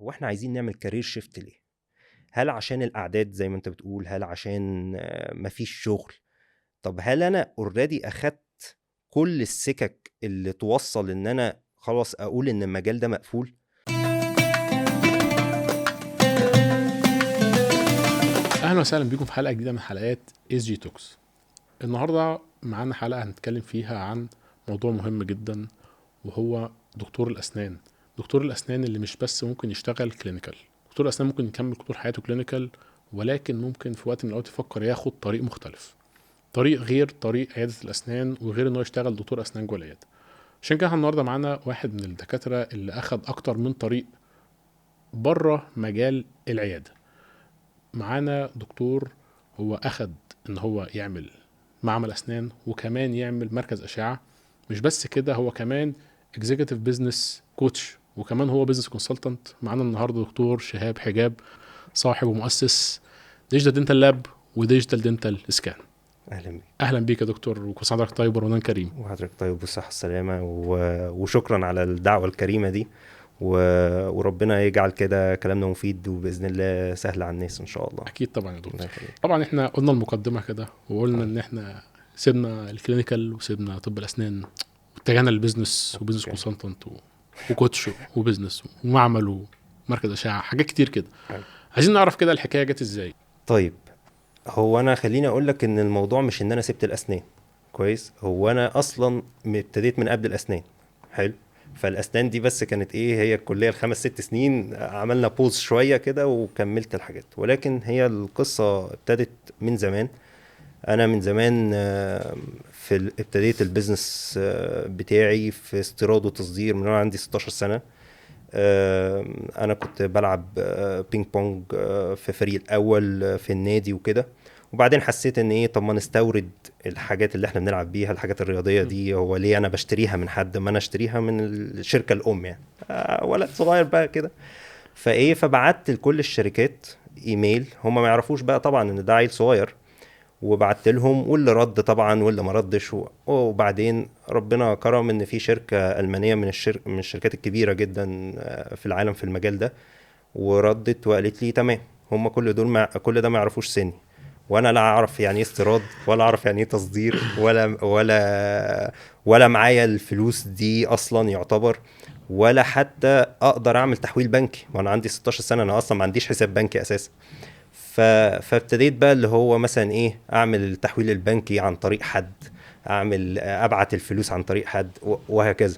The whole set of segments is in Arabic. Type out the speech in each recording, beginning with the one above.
هو احنا عايزين نعمل كارير شيفت ليه؟ هل عشان الاعداد زي ما انت بتقول؟ هل عشان مفيش شغل؟ طب هل انا اوريدي اخدت كل السكك اللي توصل ان انا خلاص اقول ان المجال ده مقفول؟ اهلا وسهلا بيكم في حلقه جديده من حلقات اس جي توكس. النهارده معانا حلقه هنتكلم فيها عن موضوع مهم جدا، وهو دكتور الاسنان. دكتور الاسنان اللي مش بس ممكن يشتغل كلينيكال، دكتور الاسنان ممكن يكمل طول حياته كلينيكال، ولكن ممكن في وقت من الاوقات يفكر ياخد طريق مختلف، طريق غير طريق عياده الاسنان، وغير انه يشتغل دكتور اسنان جوه العياده. عشان كده النهارده معانا واحد من الدكاتره اللي اخد اكتر من طريق بره مجال العياده. معانا دكتور هو اخد ان هو يعمل معمل اسنان، وكمان يعمل مركز اشعه. مش بس كده، هو كمان اكزيكتيف بزنس كوتش، وكمان هو بزنس كونسلتنت. معانا النهارده دكتور شهاب حجاب، صاحب ومؤسس ديجيتال دينتال لاب وديجيتال دينتال سكان. اهلا بيك. اهلا بيك يا دكتور، وكل سنه وحضرتك طيب ورمضان كريم. وحضرتك طيب والصحة والسلامة وشكرا على الدعوة الكريمة دي وربنا يجعل كده كلامنا مفيد وبإذن الله سهل على الناس إن شاء الله. اكيد طبعا يا دكتور. الله يخليك. طبعا احنا قلنا المقدمه كده، وقلنا ان احنا سيبنا الكلينيكال وسيبنا طب الاسنان واتجهنا للبيزنس وبيزنس أوكي. كونسلتنت وكوتش وبيزنس ومعمل ومركز اشعه، حاجات كتير كده. حلو. عايزين نعرف كده الحكايه جت ازاي. طيب، هو أنا خليني أقول لك إن الموضوع مش إن أنا سبت الأسنان. كويس، هو أنا أصلا ابتديت من قبل الأسنان. حلو. فالأسنان دي بس كانت إيه، هي الكلية ال5-6 سنين عملنا بوز شوية كده وكملت الحاجات، ولكن هي القصة ابتدت من زمان. انا من زمان ابتديت البيزنس بتاعي في استيراد وتصدير من وانا عندي 16 سنة. انا كنت بلعب بينج بونج في فريق الاول في النادي وكده. وبعدين حسيت ان ايه، طب ما نستورد الحاجات اللي احنا بنلعب بيها، الحاجات الرياضية دي. هو ليه انا بشتريها من حد؟ ما انا اشتريها من الشركة الام يعني. ولد صغير بقى كده. فبعت لكل الشركات ايميل، هم ما يعرفوش بقى طبعا ان ده عيل صغير. وبعت لهم، واللي رد طبعا واللي ما ردش. وبعدين ربنا كرم ان في شركه المانيه من الشركات الكبيره جدا في العالم في المجال ده. وردت وقالت لي تمام. هم كل ده ما يعرفوش سني، وانا لا اعرف يعني ايه استيراد، ولا اعرف يعني ايه تصدير، ولا معايا الفلوس دي اصلا يعتبر، ولا حتى اقدر اعمل تحويل بنكي وانا عندي 16 سنه. انا اصلا ما عنديش حساب بنكي اساسا. فابتديت بقى اللي هو مثلا ايه، اعمل التحويل البنكي عن طريق حد، ابعت الفلوس عن طريق حد وهكذا.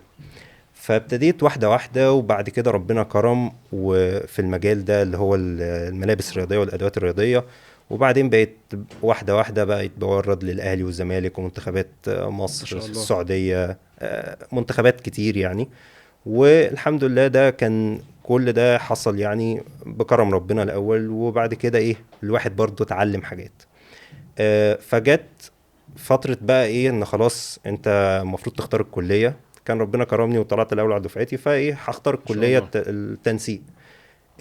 فابتديت واحدة واحدة، وبعد كده ربنا كرم وفي المجال ده اللي هو الملابس الرياضية والأدوات الرياضية. وبعدين بقيت واحدة واحدة بقيت بورد للأهلي والزمالك ومنتخبات مصر، ما شاء الله. السعودية، منتخبات كتير يعني. والحمد لله ده كان كل ده حصل يعني بكرم ربنا الأول. وبعد كده إيه، الواحد برضو اتعلم حاجات. فجت فترة بقى إيه، إن خلاص أنت المفروض تختار الكلية. كان ربنا كرمني وطلعت الأول على دفعتي، فإيه هختار ما شاء الكلية الله. التنسيق.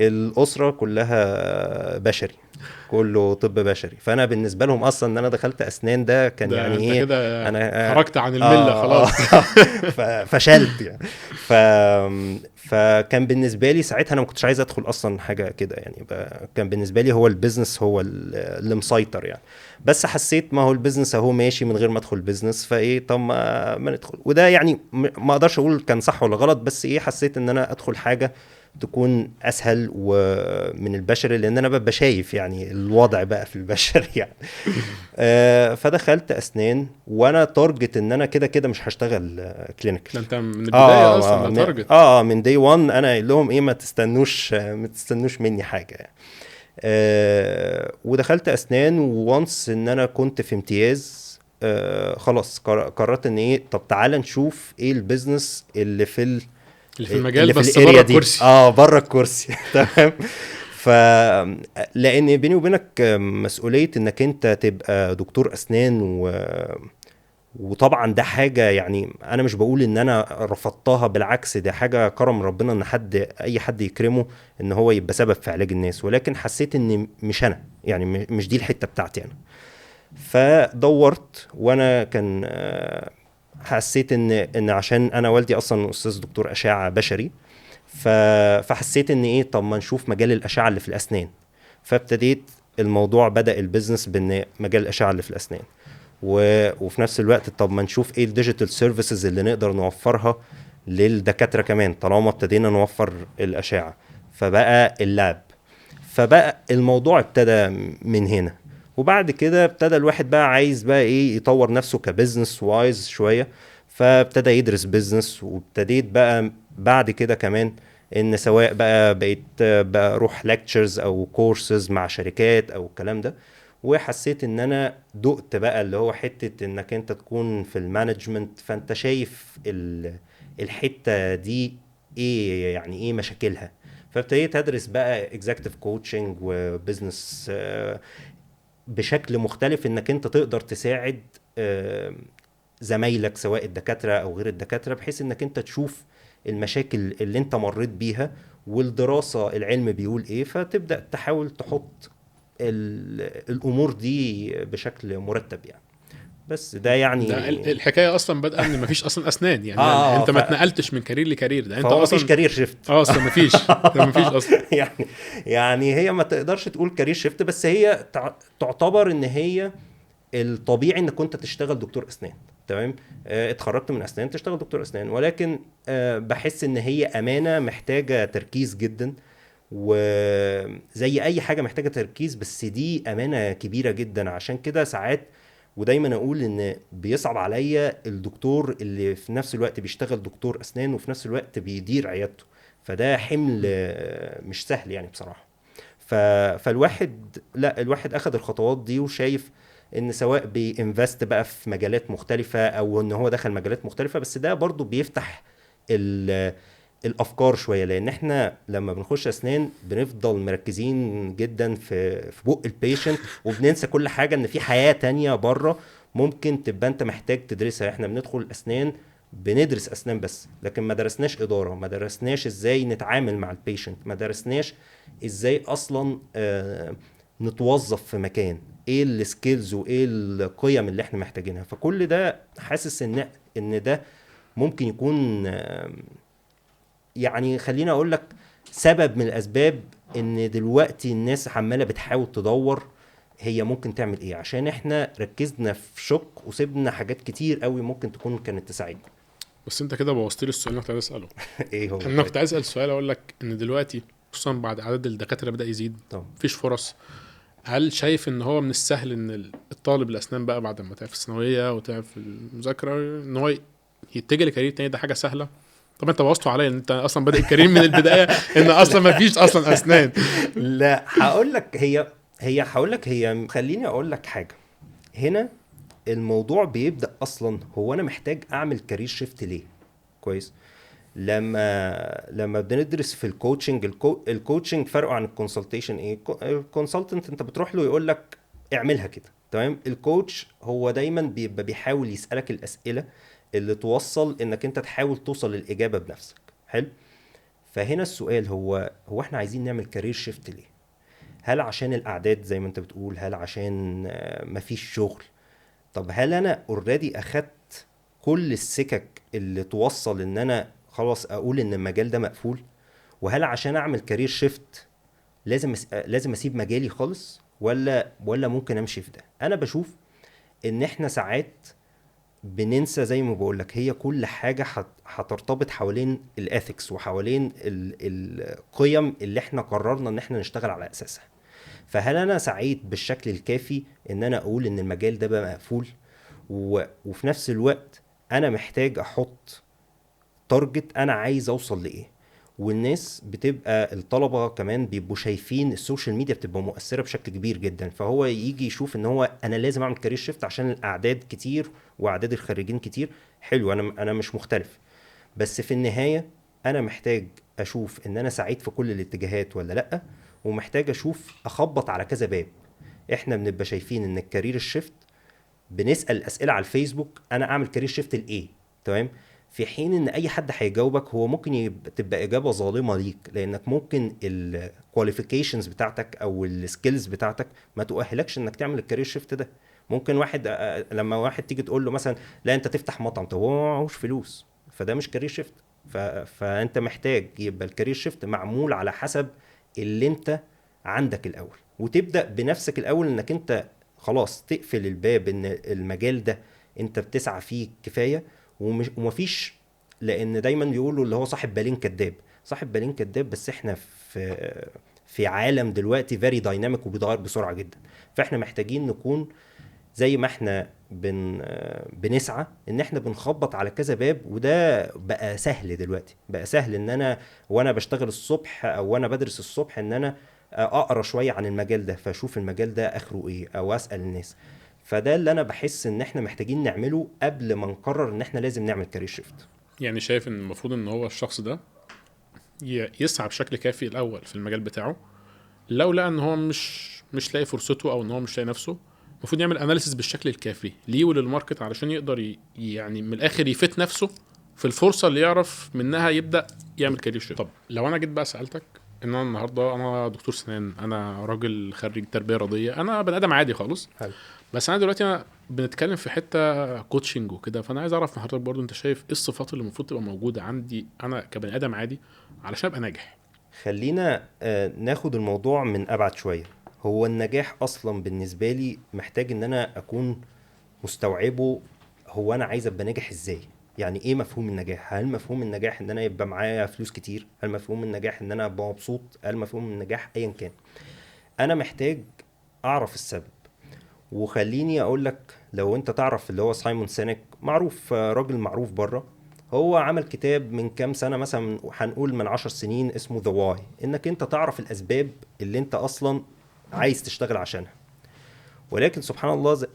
الأسرة كلها بشري، كله طب بشري. فأنا بالنسبة لهم أصلا إن أنا دخلت أسنان ده كان ده يعني انت إيه، كده أنا خرجت عن المله خلاص. فشلت يعني. ف... فكان بالنسبة لي ساعتها أنا ما كنتش عايز أدخل أصلا حاجة كده يعني. كان بالنسبة لي هو البيزنس هو اللي مسيطر يعني. بس حسيت ما هو البيزنس اهو ماشي من غير ما ادخل بيزنس، فايه طب ما ندخل. وده يعني ما اقدرش اقول كان صح ولا غلط، بس ايه حسيت ان انا ادخل حاجه تكون اسهل ومن البشري، لان انا ببقى شايف يعني الوضع بقى في البشري يعني. فدخلت اسنان وانا تارجت ان انا كده كده مش هشتغل كلينيكال. ده انت من البدايه اصلا ده تارجت. من دي 1 انا قايل لهم ايه، ما تستنوش مني حاجه يعني. ودخلت اسنان، وونس ان انا كنت في امتياز. خلاص قررت ان ايه، طب تعالى نشوف ايه البيزنس اللي في المجال، بس الاريا بره دي، الكرسي. بره الكرسي. تمام. ف لان بيني وبينك مسؤوليه انك انت تبقى دكتور اسنان وطبعا ده حاجه يعني انا مش بقول ان انا رفضتها، بالعكس ده حاجه كرم ربنا ان اي حد يكرمه ان هو يبقى سبب في علاج الناس. ولكن حسيت ان مش انا يعني، مش دي الحته بتاعتي انا. فدورت، وانا كان حسيت ان عشان انا والدي اصلا استاذ دكتور اشعه بشري، فحسيت ان ايه، طب ما نشوف مجال الاشعه اللي في الاسنان. فابتديت الموضوع، بدأ البيزنس بان مجال الاشعه اللي في الاسنان، وفي نفس الوقت طب ما نشوف ايه الديجيتال سيرفيسز اللي نقدر نوفرها للدكاتره كمان طالما ابتدينا نوفر الاشعه. فبقى اللاب، فبقى الموضوع ابتدى من هنا. وبعد كده ابتدى الواحد بقى عايز بقى ايه، يطور نفسه كبزنس وايز شويه، فابتدى يدرس بيزنس. وابتديت بقى بعد كده كمان ان سواء بقى بقيت بقى اروح ليكتشرز او كورسز مع شركات او الكلام ده. وحسيت ان انا دقت بقى اللي هو حتة انك انت تكون في المانجمنت، فانت شايف الحتة دي ايه، يعني ايه مشاكلها. فابتديت ادرس بقى اكزecutive كوتشنج وبزنس بشكل مختلف، انك انت تقدر تساعد زمايلك سواء الدكاترة او غير الدكاترة، بحيث انك انت تشوف المشاكل اللي انت مريت بيها والدراسة العلم بيقول ايه، فتبدأ تحاول تحط الامور دي بشكل مرتب يعني. بس ده ده يعني الحكايه اصلا بادئه ان مفيش اصلا اسنان، يعني اه انت ما اتنقلتش من كارير لكارير، ده انت فهو مفيش اصلا كارير شيفت. اه اصلا مفيش اصلا. يعني يعني هي ما تقدرش تقول كارير شيفت، بس هي تعتبر ان هي الطبيعي انك كنت تشتغل دكتور اسنان. تمام. اتخرجت من اسنان تشتغل دكتور اسنان، ولكن بحس ان هي امانه محتاجه تركيز جدا، وزي اي حاجه محتاجه تركيز، بس دي امانه كبيره جدا. عشان كده ساعات ودايما اقول ان بيصعب عليا الدكتور اللي في نفس الوقت بيشتغل دكتور اسنان وفي نفس الوقت بيدير عيادته. فده حمل مش سهل يعني بصراحه. فالواحد، لا الواحد اخد الخطوات دي وشايف ان سواء بينفست بقى في مجالات مختلفة او ان هو دخل مجالات مختلفة، بس ده برضو بيفتح الافكار شوية. لان احنا لما بنخش اسنان بنفضل مركزين جدا في بق البيشنت، وبننسى كل حاجة ان في حياة تانية بره ممكن تبقى انت محتاج تدرسها. احنا بندخل اسنان بندرس اسنان بس، لكن ما درسناش اداره، ما درسناش ازاي نتعامل مع البيشنت، ما درسناش ازاي اصلا نتوظف في مكان، ايه السكيلز وايه القيم اللي احنا محتاجينها. فكل ده حاسس ان ده ممكن يكون يعني خليني اقول لك سبب من الاسباب ان دلوقتي الناس عماله بتحاول تدور هي ممكن تعمل ايه، عشان احنا ركزنا في شق وسيبنا حاجات كتير قوي ممكن تكون كانت تساعدنا. بس انت كده بوظت لي السؤال اللي كنت عايز اساله. ايه هو انا طيب؟ كنت عايز اسال سؤال، اقول لك ان دلوقتي خصوصا بعد عدد الدكاتره بدا يزيد، طب مفيش فرص. هل شايف ان هو من السهل ان الطالب الاسنان بقى بعد ما تعب في الثانويه وتعب في المذاكره ان هو يتجه لكارير تاني؟ ده حاجه سهله؟ طب انت بوظته عليا ان انت اصلا بادئ الكارير من البدايه ان اصلا ما فيش اصلا اسنان. لا هقول لك، هي هقول لك، هي خليني اقول لك حاجه. هنا الموضوع بيبدأ اصلا هو انا محتاج اعمل كارير شيفت ليه. كويس. لما بندرس في الكوتشنج، الكوتشنج فرقه عن الكونسلتيشن ايه. الكونسلتنت انت بتروح له يقول لك اعملها كده تمام. الكوتش هو دايما بيبقى بيحاول يسألك الأسئلة اللي توصل انك انت تحاول توصل للإجابة بنفسك. حلو. فهنا السؤال هو احنا عايزين نعمل كارير شيفت ليه؟ هل عشان الأعداد زي ما انت بتقول؟ هل عشان مفيش شغل؟ طب هل انا اوريدي اخدت كل السكك اللي توصل ان انا خلاص اقول ان المجال ده مقفول؟ وهل عشان اعمل كارير شيفت لازم اسيب مجالي خالص، ولا ممكن امشي في ده؟ انا بشوف ان احنا ساعات بننسى زي ما بقولك، هي كل حاجة هترتبط حوالين الاثكس وحوالين القيم اللي احنا قررنا ان احنا نشتغل على اساسها. فهل انا سعيد بالشكل الكافي ان انا اقول ان المجال ده بقى مقفول، وفي نفس الوقت انا محتاج احط تارجت انا عايز اوصل لايه؟ والناس بتبقى الطلبة كمان بيبقوا شايفين السوشيال ميديا بتبقى مؤثرة بشكل كبير جدا، فهو يجي يشوف ان هو انا لازم اعمل كارير شيفت عشان الاعداد كتير واعداد الخريجين كتير. حلو، انا مش مختلف، بس في النهاية انا محتاج اشوف ان انا سعيد في كل الاتجاهات ولا لا، ومحتاج اشوف اخبط على كذا باب. احنا بنبقى شايفين ان الكارير الشيفت بنسأل اسئلة على الفيسبوك، انا اعمل كارير شيفت لايه؟ تمام. في حين ان اي حد هيجاوبك هو ممكن تبقى اجابة ظالمة ليك، لانك ممكن الكواليفيكيشنز بتاعتك او السكيلز بتاعتك ما تؤهلكش انك تعمل الكارير شيفت ده. ممكن واحد لما واحد تيجي تقول له مثلا لا انت تفتح مطعم، طب هو معهوش فلوس، فده مش كارير شيفت. فانت محتاج يبقى الكارير شيفت معمول على حسب اللي انت عندك الاول، وتبدا بنفسك الاول، انك انت خلاص تقفل الباب ان المجال ده انت بتسعى فيه كفايه، ومفيش. لان دايما بيقولوا اللي هو صاحب بالين كداب، صاحب بالين كداب. بس احنا في عالم دلوقتي فيري دايناميك وبيتغير بسرعه جدا، فاحنا محتاجين نكون زي ما احنا بنسعى ان احنا بنخبط على كذا باب. وده بقى سهل دلوقتي، بقى سهل ان انا وانا بشتغل الصبح او وانا بدرس الصبح ان انا اقرا شويه عن المجال ده، فاشوف المجال ده اخره ايه، او اسال الناس. فده اللي انا بحس ان احنا محتاجين نعمله قبل ما نقرر ان احنا لازم نعمل كارير شيفت. يعني شايف ان المفروض ان هو الشخص ده يسعى بشكل كافي الاول في المجال بتاعه، لو لقى ان هو مش لاقي فرصته او ان هو مش لاقي نفسه، المفروض يعمل اناليسيس بالشكل الكافي ليه وللماركت علشان يقدر يعني من الاخر يفت نفسه في الفرصه اللي يعرف منها يبدا يعمل كارير شيفت. طب لو انا جيت بقى سالتك ان انا النهارده انا دكتور سنان، انا راجل خريج تربيه رياضيه، انا بني ادم عادي خالص، حلو. بس انا دلوقتي أنا بنتكلم في حته كوتشنج وكده، فانا عايز اعرف من حضرتك برضو انت شايف ايه الصفات اللي المفروض تبقى موجوده عندي انا كبني ادم عادي علشان ابقى ناجح. خلينا ناخد الموضوع من ابعد شويه. هو النجاح اصلا بالنسبه لي محتاج ان انا اكون مستوعبه. هو انا عايز ابقى ناجح ازاي؟ يعني ايه مفهوم النجاح؟ هل مفهوم النجاح ان انا يبقى معايا فلوس كتير؟ هل مفهوم النجاح ان انا ابقى مبسوط؟ هل مفهوم النجاح ايا كان؟ انا محتاج اعرف السبب. وخليني اقول لك، لو انت تعرف اللي هو سايمون سينيك، معروف، راجل معروف بره. هو عمل كتاب من كام سنة، مثلا هنقول من 10 سنين، اسمه ذا واي، انك انت تعرف الاسباب اللي انت اصلا عايز تشتغل عشانها. ولكن سبحان الله،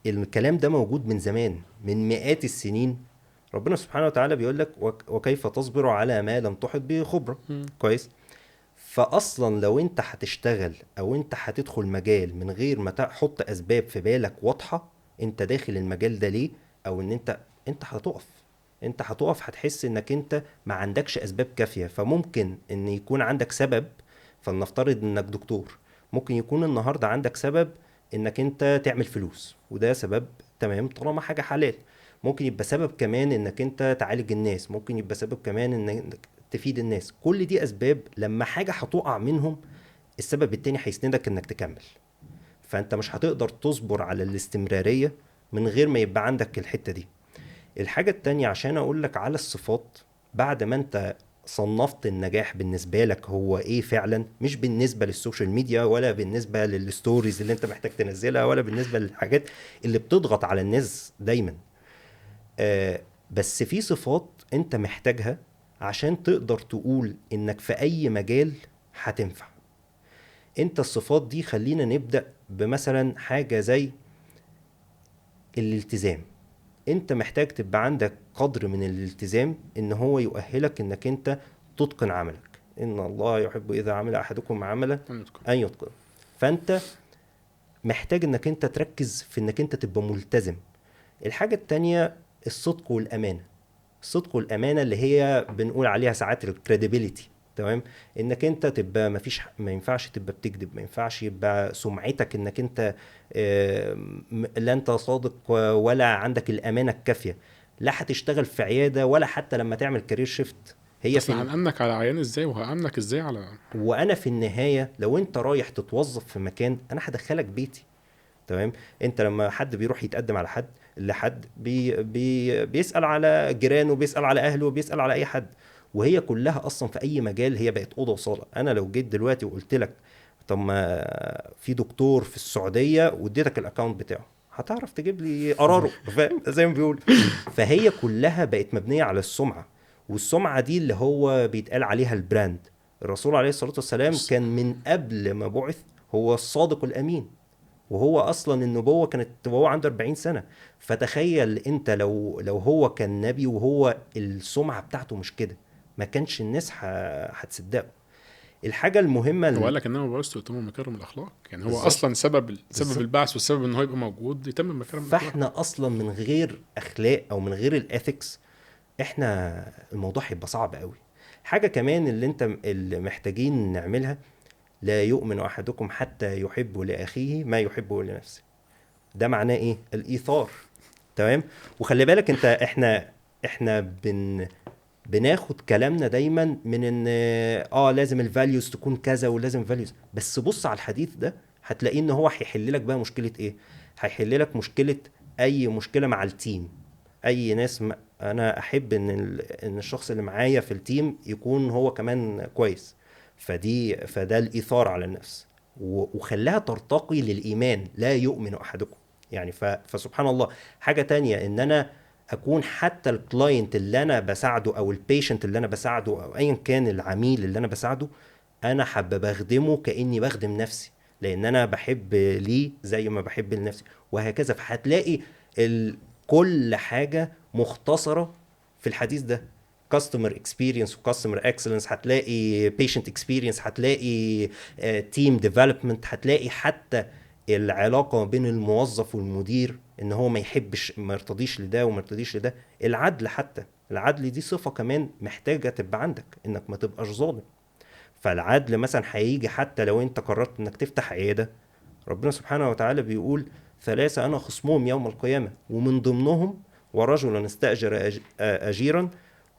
الكلام ده موجود من زمان، من مئات السنين. ربنا سبحانه وتعالى بيقول لك وكيف تصبر على ما لم تحط به خبرة. كويس. فاصلا لو انت هتشتغل او انت هتدخل مجال من غير ما تحط اسباب في بالك واضحة، انت داخل المجال ده ليه، او ان انت هتقف. انت هتقف، هتحس انك انت ما عندكش اسباب كافية. فممكن ان يكون عندك سبب، فلنفترض انك دكتور، ممكن يكون النهاردة عندك سبب انك انت تعمل فلوس، وده سبب تمام طالما حاجة حلال. ممكن يبقى سبب كمان انك انت تعالج الناس، ممكن يبقى سبب كمان انك تفيد الناس. كل دي اسباب، لما حاجة هتقع منهم السبب التاني هيسندك انك تكمل. فانت مش هتقدر تصبر على الاستمرارية من غير ما يبقى عندك الحتة دي. الحاجة التانية عشان اقولك على الصفات، بعد ما انت صنفت النجاح بالنسبة لك هو ايه فعلا، مش بالنسبة للسوشيال ميديا، ولا بالنسبة للستوريز اللي انت محتاج تنزلها، ولا بالنسبة للحاجات اللي بتضغط على الناس دايما. بس في صفات انت محتاجها عشان تقدر تقول انك في اي مجال هتنفع. انت الصفات دي، خلينا نبدأ بمثلا حاجة زي الالتزام. انت محتاج تبقى عندك قدر من الالتزام ان هو يؤهلك انك انت تتقن عملك. ان الله يحب اذا عمل احدكم عملا ان يتقن. فانت محتاج انك انت تركز في انك انت تبقى ملتزم. الحاجة التانية الصدق والامانة. الصدق والامانة اللي هي بنقول عليها ساعات الكريديبيليتي. تمام. انك انت تبقى ما ينفعش تبقى بتكذب، ما ينفعش يبقى سمعتك انك انت لا انت صادق ولا عندك الامانة الكافية. لا هتشتغل في عيادة ولا حتى لما تعمل كارير شيفت. هي اصل في هنأمنك على عيان ازاي وهأمنك ازاي على. وانا في النهاية لو انت رايح تتوظف في مكان، انا هدخلك بيتي. تمام. انت لما حد بيروح يتقدم على حد، لحد بيسأل على جيرانه، بيسأل على اهله، بيسأل على اي حد. وهي كلها اصلا في اي مجال هي بقت اوضه وصاله. انا لو جيت دلوقتي وقلت لك طب ما في دكتور في السعوديه واديتك الاكونت بتاعه، هتعرف تجيب لي قراره؟ فاهم زي ما بيقول. فهي كلها بقت مبنيه على السمعه، والسمعه دي اللي هو بيتقال عليها البراند. الرسول عليه الصلاه والسلام كان من قبل ما بعث هو الصادق الامين، وهو اصلا النبوة كانت وهو عنده 40 سنة. فتخيل انت لو هو كان نبي وهو السمعة بتاعته مش كده، ما كانش الناس هتصدقه. الحاجة المهمة هو قال لك انما بعثت اتمم مكارم الاخلاق، يعني هو بالظبط. اصلا سبب بالظبط. البعث والسبب ان هو يبقى موجود يتمم مكارم الاخلاق. فاحنا اصلا من غير اخلاق او من غير الاثكس، احنا الموضوع هيبقى صعب قوي. حاجة كمان اللي محتاجين نعملها، لا يؤمن احدكم حتى يحب لاخيه ما يحبه لنفسه. ده معناه ايه؟ الايثار. تمام. وخلي بالك انت، احنا بناخد كلامنا دايما من ان لازم الفاليوز تكون كذا ولازم الفاليوز، بس بص على الحديث ده هتلاقيه ان هو هيحل لك بقى مشكلة ايه. هيحل لك مشكلة اي مشكلة مع التيم. اي ناس انا احب ان ان الشخص اللي معايا في التيم يكون هو كمان كويس. فده الايثار على النفس، وخلاها ترتقي للايمان، لا يؤمن احدكم. يعني فسبحان الله. حاجة تانية ان انا اكون حتى الكلاينت اللي انا بساعده او البيشنت اللي انا بساعده او ايا كان العميل اللي انا بساعده، انا حابب اخدمه كاني بخدم نفسي، لان انا بحب ليه زي ما بحب لنفسي، وهكذا. فهتلاقي كل حاجه مختصره في الحديث ده. كاستمر اكسبيرينس وكاستمر اكسلنس، هتلاقي بيشنت اكسبيرينس، هتلاقي تيم ديفلوبمنت، هتلاقي حتى العلاقه بين الموظف والمدير، ان هو ما يحبش ما يرتضيش لده وما يرتضيش لده. العدل، حتى العدل دي صفه كمان محتاجه تبقى عندك، انك ما تبقاش ظالم. فالعدل مثلا هيجي حتى لو انت قررت انك تفتح عياده، ربنا سبحانه وتعالى بيقول ثلاثة أنا خصمهم يوم القيامة، ومن ضمنهم ورجل استأجر أجيرا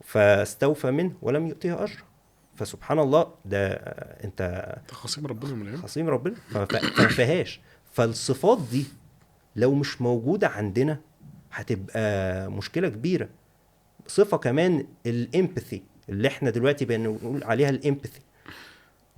فاستوفى منه ولم يؤتيه أجر. فسبحان الله، ده أنت خصيم ربنا من العلم. خصيم ربنا. فما فيهاش. فالصفات دي لو مش موجودة عندنا هتبقى مشكلة كبيرة. صفة كمان الامباثي اللي احنا دلوقتي بنقول عليها الامباثي.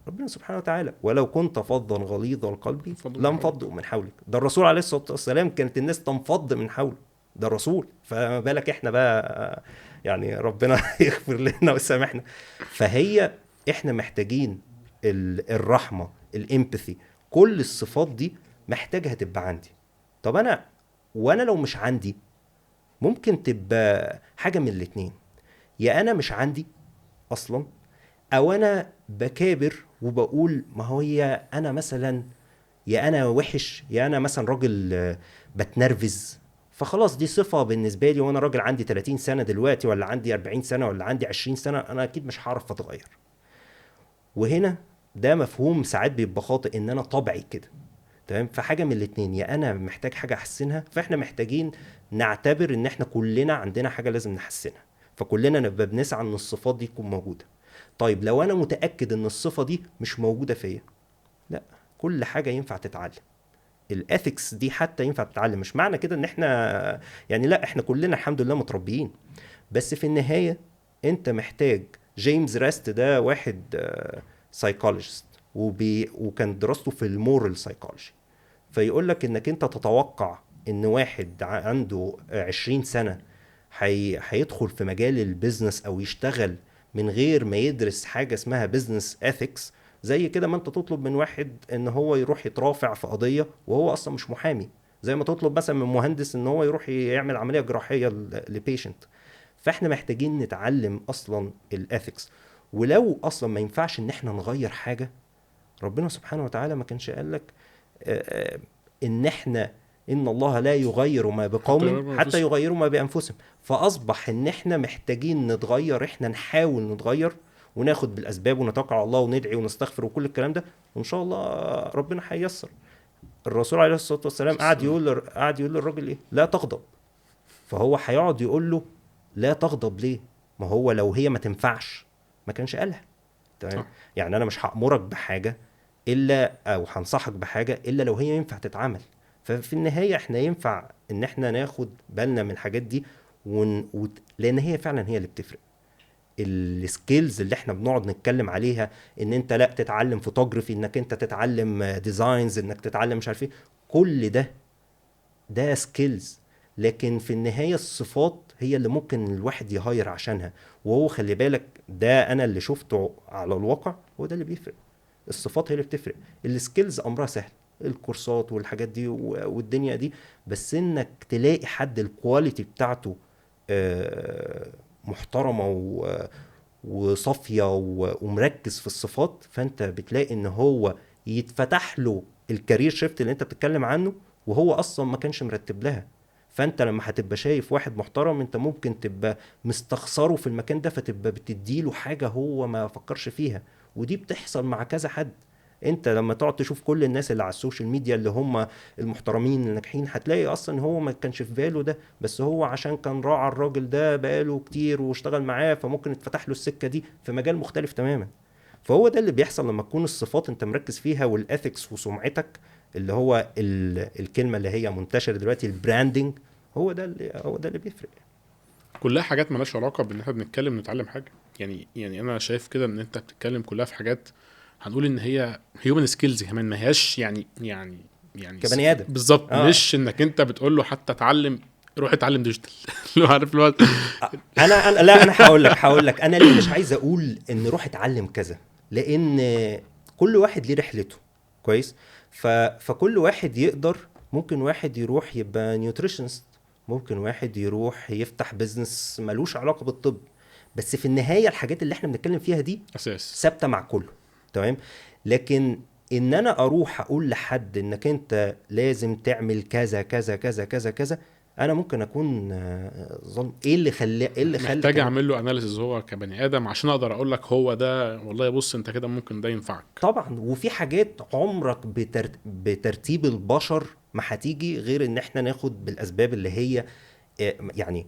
ربنا سبحانه وتعالى ولو كنت فظا غليظ القلب لانفضوا من حولك. ده الرسول عليه الصلاة والسلام كانت الناس تنفض من حوله، ده الرسول. فما بالك احنا بقى، يعني ربنا يغفر لنا ويسامحنا. فهي احنا محتاجين الرحمة، الامباثي، كل الصفات دي محتاجها تبقى عندي. طب وانا لو مش عندي، ممكن تبقى حاجة من الاتنين: يا انا مش عندي اصلا، او انا بكابر وبقول ما هي انا مثلا، يا انا وحش، يا انا مثلا راجل بتنرفز، فخلاص دي صفة بالنسبة لي، وانا راجل عندي 30 سنة دلوقتي، ولا عندي 40 سنة، ولا عندي 20 سنة، انا اكيد مش هعرف اتغير. وهنا ده مفهوم ساعات بيبقى خاطئ، ان انا طبعي كده. تمام. فحاجة من الاتنين: يا انا محتاج حاجة احسنها. فاحنا محتاجين نعتبر ان احنا كلنا عندنا حاجة لازم نحسنها، فكلنا نبقى بنسعى ان الصفات دي تكون موجودة. طيب لو انا متأكد ان الصفة دي مش موجودة فيا، لا، كل حاجة ينفع تتعلم. الاثكس دي حتى ينفع تتعلم. مش معنى كده ان احنا يعني لا، احنا كلنا الحمد لله متربيين، بس في النهاية انت محتاج. جيمس راست ده واحد سايكولوجيست، وكان دراسته في المورال سايكولوجي. فيقول لك انك انت تتوقع ان واحد عنده 20 سنة هيدخل في مجال البيزنس او يشتغل من غير ما يدرس حاجة اسمها بيزنس اثكس. زي كده ما انت تطلب من واحد ان هو يروح يترافع في قضية وهو اصلا مش محامي، زي ما تطلب مثلا من مهندس ان هو يروح يعمل عملية جراحية لبيشنت. فاحنا محتاجين نتعلم اصلا الاثكس. ولو اصلا ما ينفعش ان احنا نغير حاجة، ربنا سبحانه وتعالى ما كانش قال لك ان احنا ان الله لا يغير ما بقوم حتى يغيروا ما بانفسهم. فاصبح ان احنا محتاجين نتغير، احنا نحاول نتغير وناخد بالاسباب ونتوكل على الله وندعي ونستغفر وكل الكلام ده، وان شاء الله ربنا هييسر. الرسول عليه الصلاه والسلام قعد يقول للراجل ايه؟ لا تغضب. فهو هيقعد يقول له لا تغضب ليه؟ ما هو لو هي ما تنفعش ما كانش قالها. تمام. يعني انا مش هامرك بحاجه الا، او هنصحك بحاجه الا لو هي ينفع تتعمل. ففي النهايه احنا ينفع ان احنا ناخد بالنا من الحاجات دي، لان هي فعلا هي اللي بتفرق. السكيلز اللي احنا بنقعد نتكلم عليها، ان انت لا تتعلم فوتوغرافي، انك انت تتعلم ديزاينز، انك تتعلم مش عارف ايه، كل ده سكيلز. لكن في النهاية الصفات هي اللي ممكن الواحد يهاير عشانها. وهو خلي بالك، ده انا اللي شفته على الواقع، هو ده اللي بيفرق. الصفات هي اللي بتفرق. السكيلز امرها سهل، الكورسات والحاجات دي والدنيا دي، بس انك تلاقي حد الكواليتي بتاعته محترمة وصافية ومركز في الصفات، فانت بتلاقي ان هو يتفتح له الكارير شيفت اللي انت بتتكلم عنه، وهو اصلا ما كانش مرتب لها. فانت لما هتبقى شايف واحد محترم، انت ممكن تبقى مستخسره في المكان ده، فتبقى بتديله حاجة هو ما فكرش فيها. ودي بتحصل مع كذا حد. انت لما تقعد تشوف كل الناس اللي على السوشيال ميديا اللي هم المحترمين الناجحين، هتلاقي اصلا هو ما كانش في باله ده، بس هو عشان كان راعى الراجل ده بقاله كتير واشتغل معاه، فممكن اتفتح له السكة دي في مجال مختلف تماما. فهو ده اللي بيحصل لما تكون الصفات انت مركز فيها، والاثكس وسمعتك، اللي هو الكلمة اللي هي منتشرة دلوقتي البراندنج، هو ده اللي بيفرق. كلها حاجات مالهاش علاقه بان احنا بنتكلم نتعلم حاجه. يعني انا شايف كده ان انت بتتكلم كلها في حاجات هنقول ان هي هيومن سكيلز كمان، ما هياش يعني كبني ادم. بالظبط. اه مش انك انت بتقول له حتى اتعلم، روح اتعلم ديجيتال. لو عارف الوقت. انا لا، انا هقول لك انا ليه مش عايز اقول ان روح اتعلم كذا، لان كل واحد ليه رحلته. كويس. فكل واحد يقدر، ممكن واحد يروح يبقى نيوتريشنست، ممكن واحد يروح يفتح بيزنس ملوش علاقة بالطب، بس في النهاية الحاجات اللي احنا بنتكلم فيها دي اساس. ثابتة مع كله. تمام. لكن ان انا اروح اقول لحد انك انت لازم تعمل كذا كذا كذا كذا كذا، انا ممكن اكون ظلم. ايه اللي خلى محتاج كلام. اعمل له اناليسيز هو كبني ادم عشان اقدر اقول لك هو ده والله بص انت كده ممكن ده ينفعك. طبعا، وفي حاجات عمرك بترتيب البشر ما هتيجي غير ان احنا ناخد بالاسباب اللي هي يعني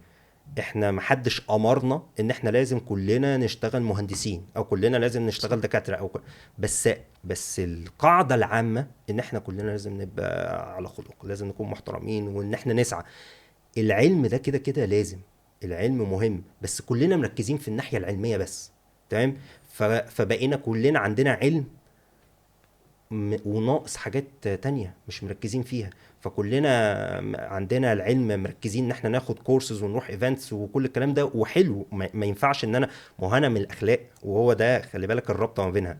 احنا محدش امرنا ان احنا لازم كلنا نشتغل مهندسين او كلنا لازم نشتغل دكاترة بس بس القاعدة العامة ان احنا كلنا لازم نبقى على خلق، لازم نكون محترمين، وان احنا نسعى. العلم ده كده كده لازم، العلم مهم، بس كلنا مركزين في الناحية العلمية بس. تمام. فبقينا كلنا عندنا علم وناقص حاجات تانية مش مركزين فيها. فكلنا عندنا العلم مركزين ان احنا ناخد كورسز ونروح ايفنتس وكل الكلام ده، وحلو، ما ينفعش ان انا، ما هو انا من الاخلاق، وهو ده خلي بالك الرابطة ما بينها.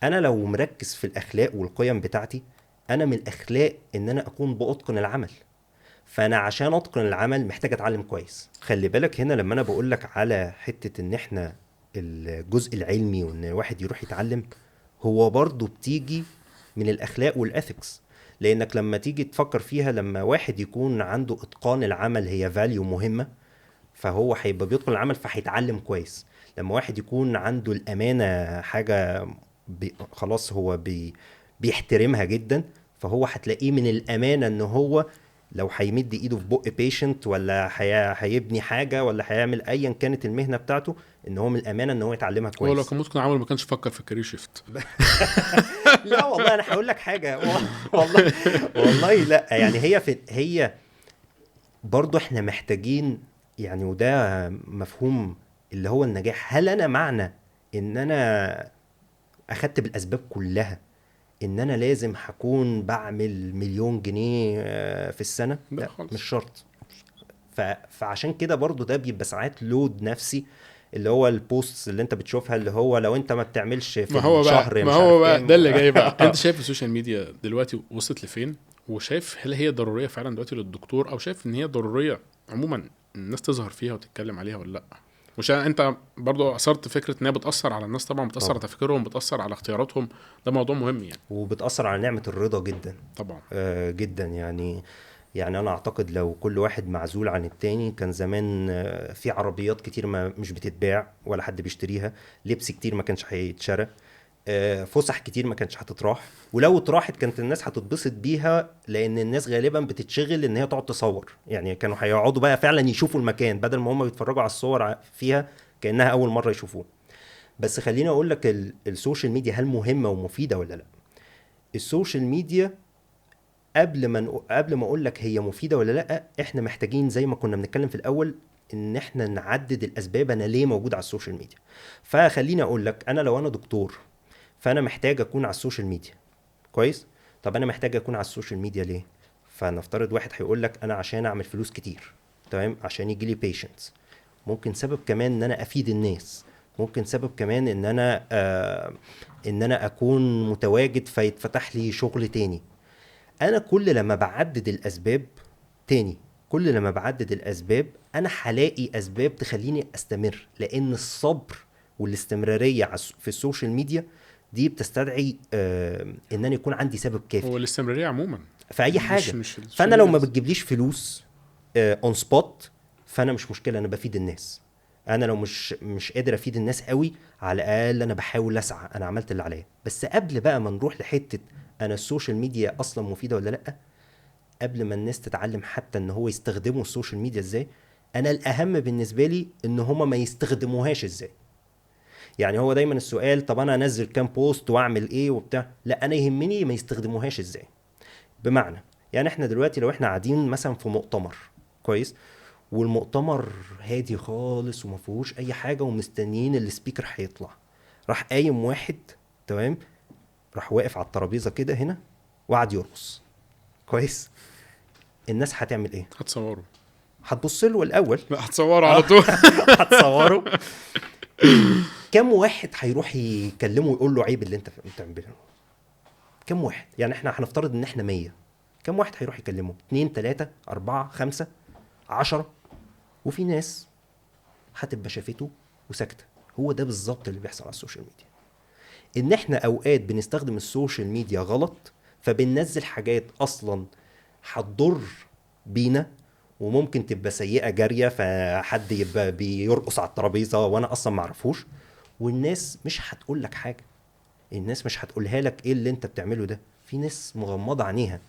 انا لو مركز في الاخلاق والقيم بتاعتي، انا من الاخلاق ان انا اكون باتقن العمل. فانا عشان اتقن العمل محتاج اتعلم كويس. خلي بالك هنا لما انا بقول لك على حتة ان احنا الجزء العلمي وان واحد يروح يتعلم، هو برضو بتيجي من الاخلاق والاثكس. لانك لما تيجي تفكر فيها، لما واحد يكون عنده اتقان العمل هي فاليو مهمة، فهو هيبقى بيتقن العمل فهيتعلم كويس. لما واحد يكون عنده الامانة حاجة خلاص هو بيحترمها جدا، فهو هتلاقيه من الامانة ان هو لو هيمد ايده في بق بيشنت، ولا هيبني حاجة، ولا هيعمل ايا كانت المهنة بتاعته، ان هو من الامانة ان هو يتعلمها هو لو كويس. كان ممكن عمل ما كانش فكر في الكارير شيفت. لا والله انا هقول لك حاجة والله، والله لا، يعني هي برضو احنا محتاجين، يعني وده مفهوم اللي هو النجاح. هل انا معنى ان انا اخدت بالاسباب كلها ان انا لازم هكون بعمل مليون جنيه في السنة؟ لا لا مش خالص. شرط. فعشان كده برضو ده بيبقى ساعات لود نفسي، اللي هو البوستس اللي انت بتشوفها، اللي هو لو انت ما بتعملش في ما هو بقى الشهر ما مش هو عارف بقى ده كام. اللي جاي بقى. انت شايف السوشيال ميديا دلوقتي وصلت لفين؟ وشايف هل هي ضروريه فعلا دلوقتي للدكتور، او شايف ان هي ضروريه عموما الناس تظهر فيها وتتكلم عليها ولا لا؟ مش انت برضو اثرت فكره ان هي بتاثر على الناس، طبعا بتاثر على طبعا. تفكيرهم، بتاثر على اختياراتهم. ده موضوع مهم يعني. وبتأثر على نعمة الرضا جدا. طبعا. جدا يعني انا اعتقد لو كل واحد معزول عن التاني، كان زمان في عربيات كتير ما مش بتتباع ولا حد بيشتريها، لبس كتير ما كانش هيتشرى، فسح كتير ما كانش هتتراح، ولو اتراحت كانت الناس هتتبسط بيها، لان الناس غالبا بتتشغل ان هي تقعد تصور. يعني كانوا هيقعدوا بقى فعلا يشوفوا المكان بدل ما هم بيتفرجوا على الصور فيها كأنها اول مرة يشوفوه. بس خليني اقول لك السوشيال ميديا هل مهمة ومفيدة ولا لا؟ السوشيال ميديا قبل ما اقول لك هي مفيده ولا لا، احنا محتاجين زي ما كنا بنتكلم في الاول ان احنا نعدد الاسباب انا ليه موجود على السوشيال ميديا. فخليني اقول لك، انا لو انا دكتور فانا محتاج اكون على السوشيال ميديا. كويس. طب انا محتاج اكون على السوشيال ميديا ليه؟ فنفترض واحد هيقول لك انا عشان اعمل فلوس كتير. تمام. عشان يجي لي بيشنتس. ممكن سبب كمان ان انا افيد الناس. ممكن سبب كمان ان انا اكون متواجد فيتفتح لي شغل تاني. انا كل لما بعدد الاسباب، تاني، كل لما بعدد الاسباب انا هلاقي اسباب تخليني استمر، لان الصبر والاستمرارية في السوشيال ميديا دي بتستدعي ان انا يكون عندي سبب كافي هو الاستمراريه عموما في اي مش حاجة. مش السوشيال فانا لو ميديا ما بس. بتجيبليش فلوس اون سبوت، فانا مش مشكلة، انا بفيد الناس. انا لو مش قادر افيد الناس قوي، على الاقل انا بحاول اسعى، انا عملت اللي عليا. بس قبل بقى ما نروح لحته انا السوشيال ميديا اصلا مفيده ولا لا، قبل ما الناس تتعلم حتى ان هو يستخدموا السوشيال ميديا ازاي، انا الاهم بالنسبه لي ان هما ما يستخدموهاش ازاي. يعني هو دايما السؤال طب انا انزل كام بوست واعمل ايه وبتاع، لا انا يهمني ما يستخدموهاش ازاي. بمعنى يعني احنا دلوقتي لو احنا قاعدين مثلا في مؤتمر، كويس، والمؤتمر هادي خالص وما فيهوش اي حاجه ومستنيين السبيكر هيطلع، راح قايم واحد، تمام، راح واقف على الترابيزه كده هنا وقعد يرقص، كويس، الناس هتعمل ايه؟ هتصوره. هتبص له الاول. لا هتصوره على طول. هتصوره. كم واحد هيروح يكلمه ويقول له عيب اللي انت بتعمله؟ كم واحد؟ يعني احنا هنفترض ان احنا 100، كم واحد هيروح يكلمه؟ 2 3 4 5 10؟ وفي ناس هتبقى شافته وساكته. هو ده بالظبط اللي بيحصل على السوشيال ميديا، ان احنا اوقات بنستخدم السوشيال ميديا غلط، فبننزل حاجات اصلا هتضر بينا، وممكن تبقى سيئة جارية، فحد يبقى بيرقص على الترابيزة وانا اصلا معرفوش، والناس مش هتقول لك حاجة، الناس مش هتقولها لك ايه اللي انت بتعمله ده. في ناس مغمضة عينيها،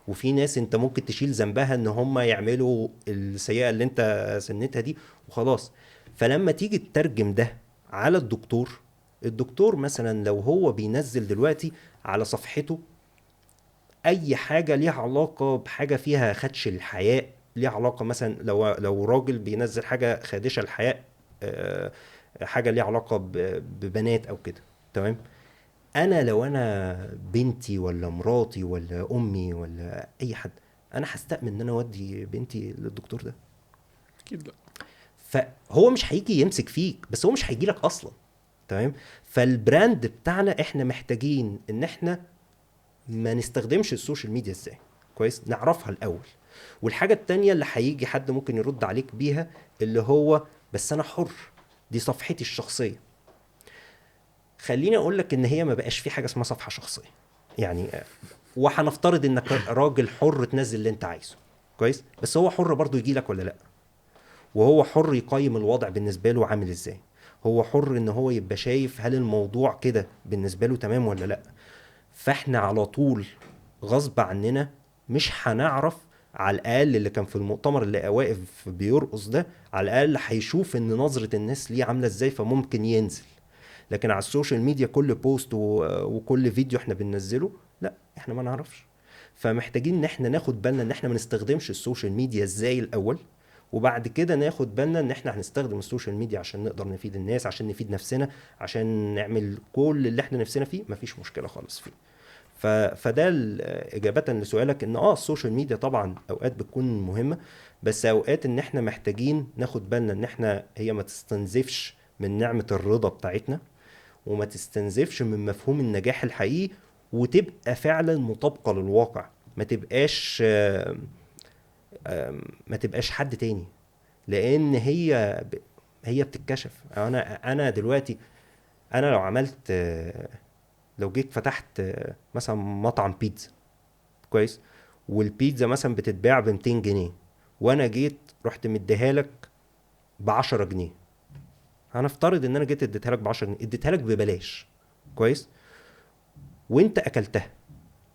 وفي ناس انت ممكن تشيل ذنبها ان هم يعملوا السيئة اللي انت سنتها دي وخلاص. فلما تيجي تترجم ده على الدكتور، الدكتور مثلا لو هو بينزل دلوقتي على صفحته اي حاجة ليها علاقة بحاجة فيها خدش الحياء، ليها علاقة مثلا لو راجل بينزل حاجة خادشة الحياء، حاجة ليها علاقة ببنات او كده، تمام، انا لو انا بنتي ولا مراتي ولا امي ولا اي حد، انا هستأمن ان انا اودي بنتي للدكتور ده؟ اكيد لا. فهو مش هيجي يمسك فيك، بس هو مش هيجي لك اصلا، تمام. فالبراند بتاعنا احنا محتاجين ان احنا ما نستخدمش السوشيال ميديا ازاي، كويس، نعرفها الاول. والحاجة التانية اللي هيجي حد ممكن يرد عليك بيها، اللي هو بس انا حر، دي صفحتي الشخصية. خليني اقول لك ان هي ما بقاش في حاجة اسمها صفحة شخصية. يعني وهنفترض انك راجل حر تنزل اللي انت عايزه، كويس، بس هو حر برضو يجي لك ولا لا، وهو حر يقيم الوضع بالنسبة له عامل ازاي، هو حر ان هو يبقى شايف هل الموضوع كده بالنسبة له تمام ولا لا. فاحنا على طول غصب عننا مش هنعرف، على الاقل اللي كان في المؤتمر اللي واقف بيرقص ده، على الاقل هيشوف ان نظرة الناس ليه عاملة ازاي فممكن ينزل. لكن على السوشيال ميديا كل بوست وكل فيديو احنا بننزله، لا احنا ما نعرفش. فمحتاجين ان احنا ناخد بالنا ان احنا ما نستخدمش السوشيال ميديا ازاي الاول، وبعد كده ناخد بالنا ان احنا هنستخدم السوشيال ميديا عشان نقدر نفيد الناس، عشان نفيد نفسنا، عشان نعمل كل اللي احنا نفسنا فيه، مفيش مشكلة خالص فيه. فده اجابة لسؤالك، ان السوشيال ميديا طبعا اوقات بتكون مهمة، بس اوقات ان احنا محتاجين ناخد بالنا ان احنا هي ما تستنزفش من نعمة الرضا بتاعتنا، وما تستنزفش من مفهوم النجاح الحقيقي، وتبقى فعلا مطابقة للواقع، ما تبقاش حد تاني. لان هي بتتكشف. انا دلوقتي انا لو عملت لو جيت فتحت مثلا مطعم بيتزا، كويس، والبيتزا مثلا بتتباع ب 200 جنيه، وانا جيت رحت مديها لك ب 10 جنيه، هنفترض ان انا جيت اديتها لك ب 10 جنيه، اديتها لك ببلاش، كويس، وانت اكلتها،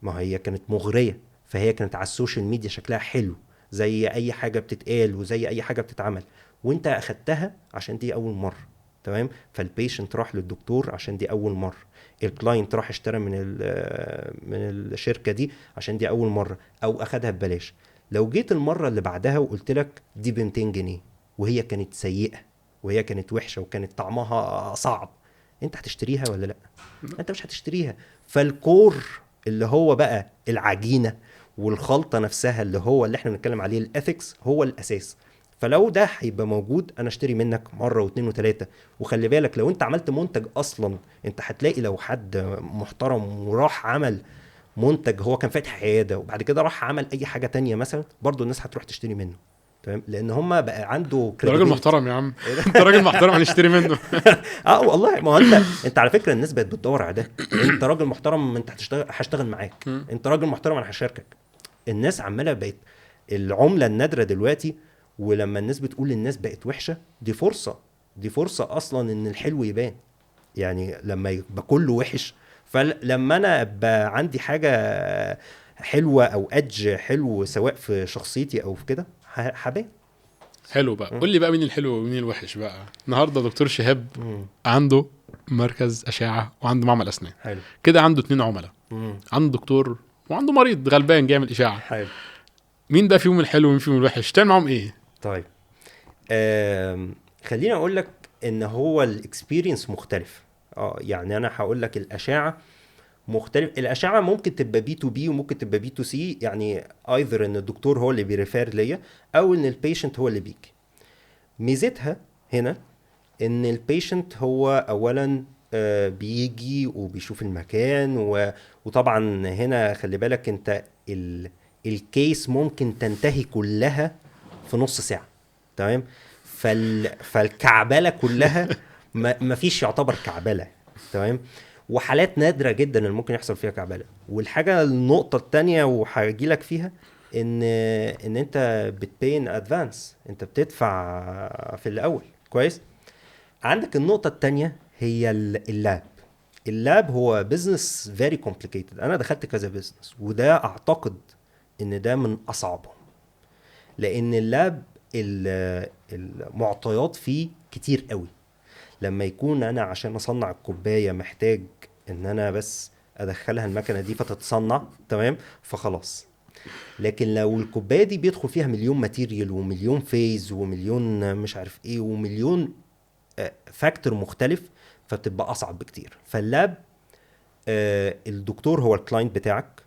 ما هي كانت مغرية، فهي كانت على السوشيال ميديا شكلها حلو زي اي حاجة بتتقال وزي اي حاجة بتتعمل، وانت اخدتها عشان دي اول مرة، تمام. فالبيشنت راح للدكتور عشان دي اول مرة، الكلاينت راح اشترى من الشركة دي عشان دي اول مرة، او اخدها ببلاش. لو جيت المرة اللي بعدها وقلت لك دي ب 200 جنيه، وهي كانت سيئة وهي كانت وحشة وكانت طعمها صعب، انت هتشتريها ولا لا؟ انت مش هتشتريها. فالكور اللي هو بقى العجينة والخلطة نفسها اللي هو اللي احنا بنتكلم عليه الاثكس هو الاساس. فلو ده هيبقى موجود انا اشتري منك مرة واثنين وثلاثة. وخلي بالك لو انت عملت منتج اصلا، انت هتلاقي لو حد محترم وراح عمل منتج، هو كان فاتح عيادة وبعد كده راح عمل اي حاجة تانية مثلا، برضو الناس هتروح تشتري منه، تمام، لان هما بقى عنده ده راجل credibility. محترم يا عم. انت راجل محترم هنشتري منه. والله ما هو انت على فكره الناس بقت بتدور على ده. انت راجل محترم، انت هشتغل معاك، انت راجل محترم انا هشاركك. الناس عماله بقت العمله النادره دلوقتي، ولما الناس بتقول الناس بقت وحشه، دي فرصه دي فرصة اصلا ان الحلو يبان. يعني لما يبقى كله وحش، فلما انا ابقى عندي حاجة حلوة او ادج حلو سواء في شخصيتي او في كده هبان. حلو بقى، مم. قول لي بقى مين الحلو ومين الوحش بقى. النهارده دكتور شهاب مم. عنده مركز اشعه وعنده معمل اسنان، حلو. كده عنده 2 عملاء، مم. عنده دكتور وعنده مريض غلبان جاي اشاعه. حلو. مين ده فيهم الحلو ومين فيهم الوحش؟ تعمل معاهم ايه؟ طيب خليني اقول لك ان هو الاكسبيرينس مختلف. يعني انا هقول لك الاشعه مختلف. الاشعه ممكن تبقى بي تو بي وممكن تبقى بي تو سي، يعني ايذر ان الدكتور هو اللي بيريفير ليا او ان البيشنت هو اللي بيجي. ميزتها هنا ان البيشنت هو اولا بيجي وبيشوف المكان وطبعا هنا خلي بالك انت الكيس ممكن تنتهي كلها في نص ساعة. تمام. فالكعبلة كلها ما فيش يعتبر كعبلة. تمام. وحالات نادرة جدا اللي ممكن يحصل فيها كعبلة. والحاجة النقطة التانية وهجي لك فيها ان انت بتبين ادفانس، انت بتدفع في الاول. كويس. عندك النقطة التانية هي اللاب. اللاب هو بيزنس فيري كومبليكيتد. انا دخلت كذا بيزنس وده اعتقد ان ده من اصعبهم، لان اللاب المعطيات فيه كتير قوي. لما يكون انا عشان اصنع الكوباية محتاج ان انا بس ادخلها المكنة دي فتتصنع، تمام، فخلاص. لكن لو الكوباية دي بيدخل فيها مليون ماتيريال ومليون فيز ومليون مش عارف ايه ومليون فاكتور مختلف، فبتبقى اصعب بكتير. فاللاب الدكتور هو الكلاينت بتاعك،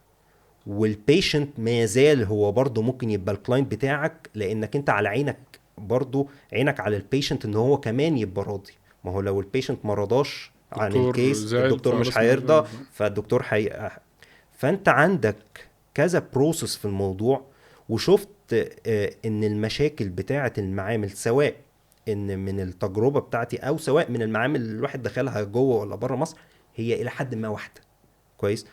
والبيشنت ما يزال هو برضه ممكن يبقى الكلاينت بتاعك، لانك انت على عينك برضه، عينك على البيشنت ان هو كمان يبقى راضي. ما هو لو البيشنت ما رضاش عن دكتور الكيس زعل الدكتور مش فخلاص هيرضى، فالدكتور فانت عندك كذا بروسس في الموضوع. وشفت ان المشاكل بتاعه المعامل، سواء ان من التجربه بتاعتي او سواء من المعامل اللي الواحد دخلها جوه ولا بره مصر، هي الى حد ما واحده. كويس.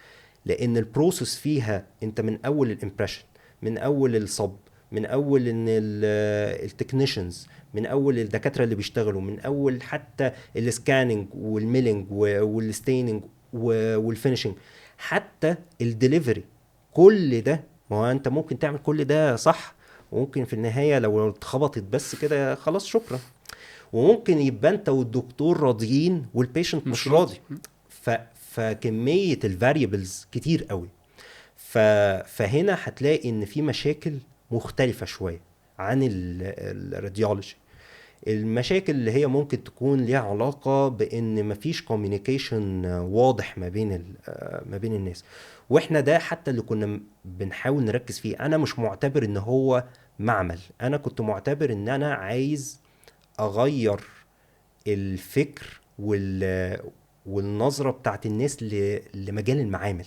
لان البروسس فيها انت من اول الامبريشن، من اول الصب، من اول ان التكنيشنز، من اول الدكاتره اللي بيشتغلوا، من اول حتى السكاننج والميلينج والستيننج والفينيشنج، حتى الدليفري. كل ده، ما هو انت ممكن تعمل كل ده صح، وممكن في النهايه لو اتخبطت بس كده خلاص شكرا. وممكن يبقى انت والدكتور راضيين والبيشنت مش مش راضي. راضي. فكميه الفاريبلز كتير قوي. فهنا هتلاقي ان في مشاكل مختلفه شويه عن الراديولوجي. المشاكل اللي هي ممكن تكون ليها علاقة بان مفيش كوميونيكيشن واضح ما بين الناس. واحنا ده حتى اللي كنا بنحاول نركز فيه. انا مش معتبر ان هو معمل، انا كنت معتبر ان انا عايز اغير الفكر والنظرة بتاعت الناس لمجال المعامل.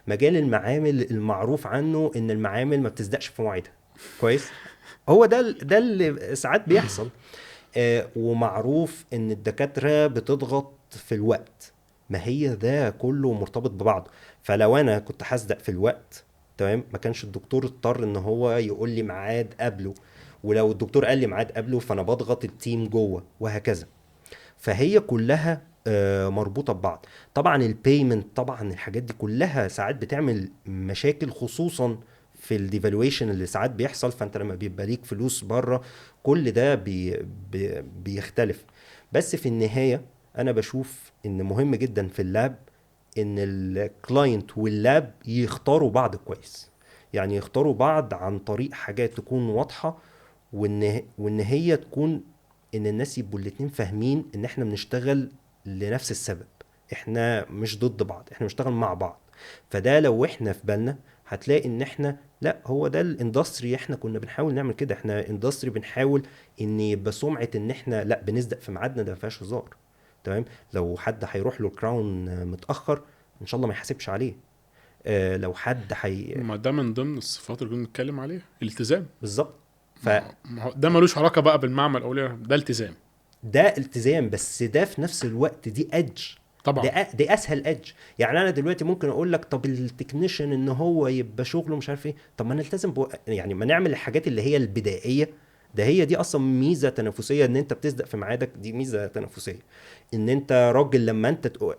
مجال المعامل المعروف عنه ان المعامل ما بتصدقش في مواعيدها. كويس. هو ده اللي ساعات بيحصل. ومعروف ان الدكاترة بتضغط في الوقت. ما هي ده كله مرتبط ببعضه. فلو انا كنت هصدق في الوقت، تمام، ما كانش الدكتور اضطر ان هو يقول لي ميعاد قبله. ولو الدكتور قال لي ميعاد قبله فانا بضغط التيم جوه وهكذا. فهي كلها مربوطة ببعض. طبعا البيمنت، طبعا الحاجات دي كلها ساعات بتعمل مشاكل، خصوصا في الديفالويشن اللي ساعات بيحصل. فانت لما بيبقى ليك فلوس بره، كل ده بيختلف. بس في النهاية انا بشوف ان مهم جدا في اللاب ان الكلاينت واللاب يختاروا بعض كويس. يعني يختاروا بعض عن طريق حاجات تكون واضحة، وان هي تكون ان الناس يبقوا الاتنين فاهمين ان احنا بنشتغل لنفس السبب. احنا مش ضد بعض، احنا بنشتغل مع بعض. فده لو احنا في بالنا هتلاقي ان احنا، لا هو ده الاندستري. احنا كنا بنحاول نعمل كده. احنا اندستري بنحاول ان يبقى سمعة ان احنا لا بنصدق في ميعادنا، ده ما فيهاش هزار. تمام. لو حد هيروح له الكراون متأخر ان شاء الله ما يحاسبش عليه. لو حد ما ده من ضمن الصفات اللي كنا بنتكلم عليها، الالتزام. بالظبط. ما هو ده ملوش علاقه بقى بالمعمل او ده التزام. ده التزام، بس ده في نفس الوقت دي ادج. طبعا. دي اسهل ادج. يعني انا دلوقتي ممكن اقول لك طب التكنيشن ان هو يبقى شغله مش عارف ايه، طب ما نلتزم يعني ما نعمل الحاجات اللي هي البدائيه ده هي دي اصلا ميزه تنافسيه، ان انت بتصدق في ميعادك، دي ميزه تنافسيه. ان انت راجل،